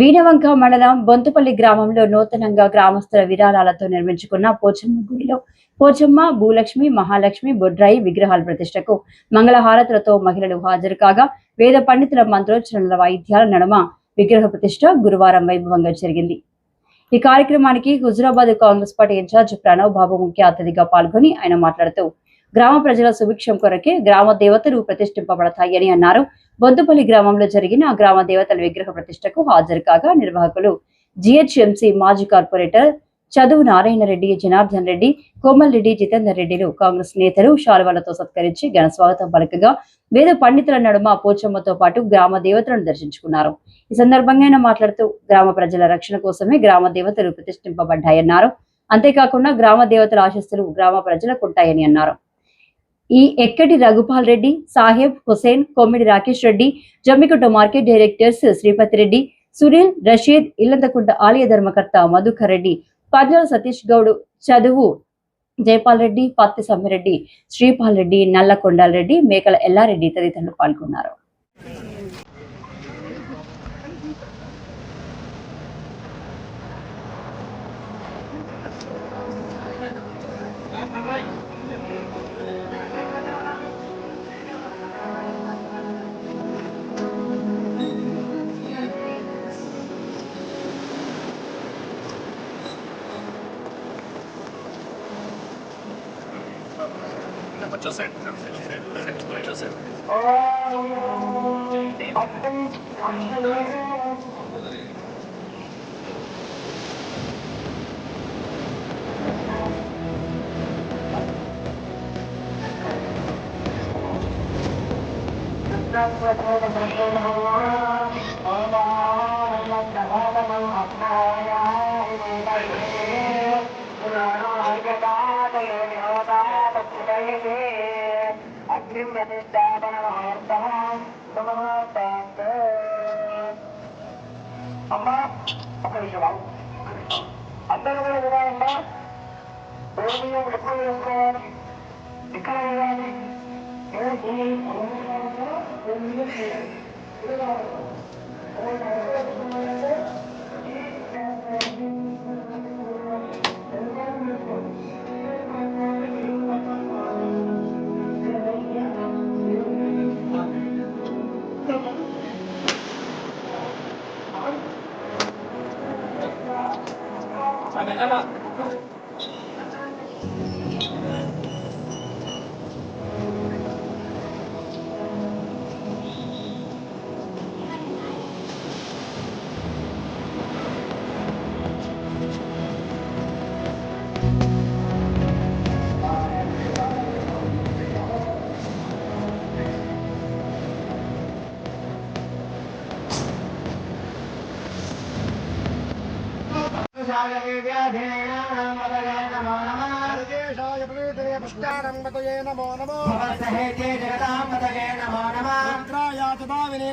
వీణవంక మండలం బొంతుపల్లి గ్రామంలో నూతనంగా గ్రామస్తుల విరాళాలతో నిర్మించుకున్న పోచమ్మ గుడిలో పోచమ్మ, భూలక్ష్మి, మహాలక్ష్మి, బొడ్రాయి విగ్రహాల ప్రతిష్టకు మంగళహారతులతో మహిళలు హాజరు కాగా వేద పండితుల మంత్రోచ్చరణల వాయిద్యాల నడుమ విగ్రహ ప్రతిష్ట గురువారం వైభవంగా జరిగింది. ఈ కార్యక్రమానికి హుజురాబాద్ కాంగ్రెస్ పార్టీ ఇన్ఛార్జ్ ప్రణవ్ బాబు ముఖ్య అతిథిగా పాల్గొని ఆయన మాట్లాడుతూ గ్రామ ప్రజల సుభిక్షం కొరకే గ్రామ దేవతలు ప్రతిష్ఠింపబడతాయని అన్నారు. బొద్దుపల్లి గ్రామంలో జరిగిన గ్రామ దేవతల విగ్రహ ప్రతిష్టకు హాజరు కాగా నిర్వాహకులు జిహెచ్ఎంసీ మాజీ కార్పొరేటర్ చదువు నారాయణ రెడ్డి, జనార్దన్ రెడ్డి, కోమల్ రెడ్డి, జితేందర్ రెడ్డిలు కాంగ్రెస్ నేతలు శాలువాలతో సత్కరించి ఘన స్వాగతం పలకగా వేద పండితుల నడుమ పోచమ్మతో పాటు గ్రామ దేవతలను దర్శించుకున్నారు. ఈ సందర్భంగా ఆయన మాట్లాడుతూ గ్రామ ప్రజల రక్షణ కోసమే గ్రామ దేవతలు ప్రతిష్ఠింపబడ్డాయన్నారు. అంతేకాకుండా గ్రామ దేవతల ఆశీస్సులు గ్రామ ప్రజలకు ఉంటాయని అన్నారు. ఈ ఎక్కటి రఘుపాల్ రెడ్డి, సాహెబ్ హుసేన్, కొమ్మిడి రాకేష్ రెడ్డి, జమ్మికుంట మార్కెట్ డైరెక్టర్స్ శ్రీపతి రెడ్డి, సునీల్, రషీద్, ఇల్లంతకుంట ఆలయ ధర్మకర్త మధుకర్ రెడ్డి, పద్నాల సతీష్ గౌడ్, చదువు జైపాల్ రెడ్డి, పత్తి సమ్మిరెడ్డి, శ్రీపాల్ రెడ్డి, నల్లకొండాల్ రెడ్డి, మేకల ఎల్లారెడ్డి తదితరులు పాల్గొన్నారు.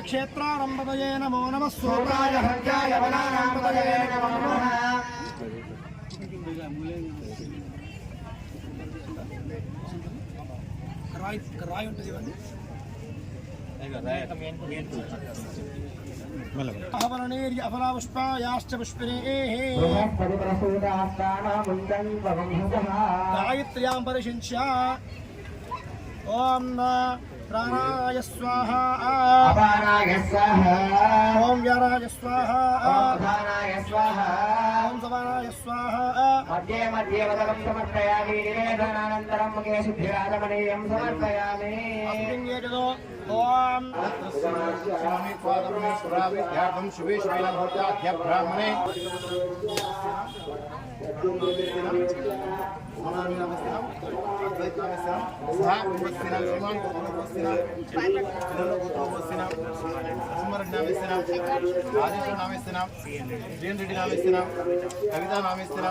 क्षेत्रारंभतये नमो नमः सोमाय हर्याय वनानांपतये नमो नमः राय ఉంటది ఇవన్నీ అవరణీర్య అఫలాపుష్పాయాశ్చ పుష్పిణేః గాయత్ర్యాం పరిషించ్య ఓం प्राणाय स्वाहा अपानाय स्वाहा ओम व्यानाय स्वाहा अपानाय स्वाहा ओम समानाय स्वाहा मध्ये मध्ये वदनं समर्पयामि निवेदनानन्तरं मुखे सिद्धिराजमनीयं समर्पयामि अस्मिन् यजतो ओम स्वामी स्वामी स्वाविद्यार्थं शुभे शुभे नभोत्याद्य ब्राह्मणे रेड्डी नामेस्तना कविता नामेस्तना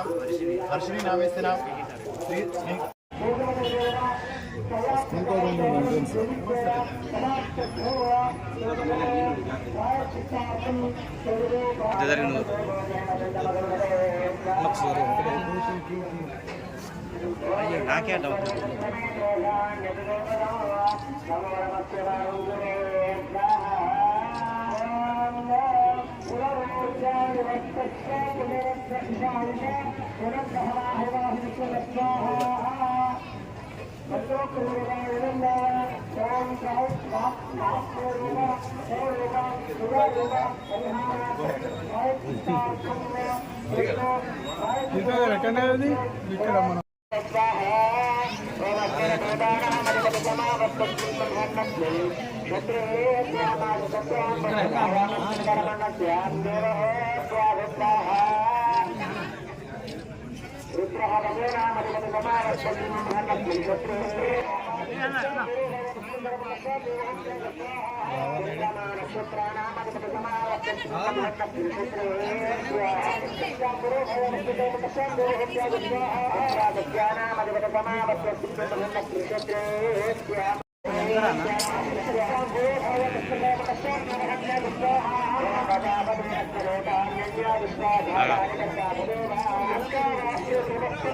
हर्षिनी नामेस्तना नाके ఇక్కడ మనం Agak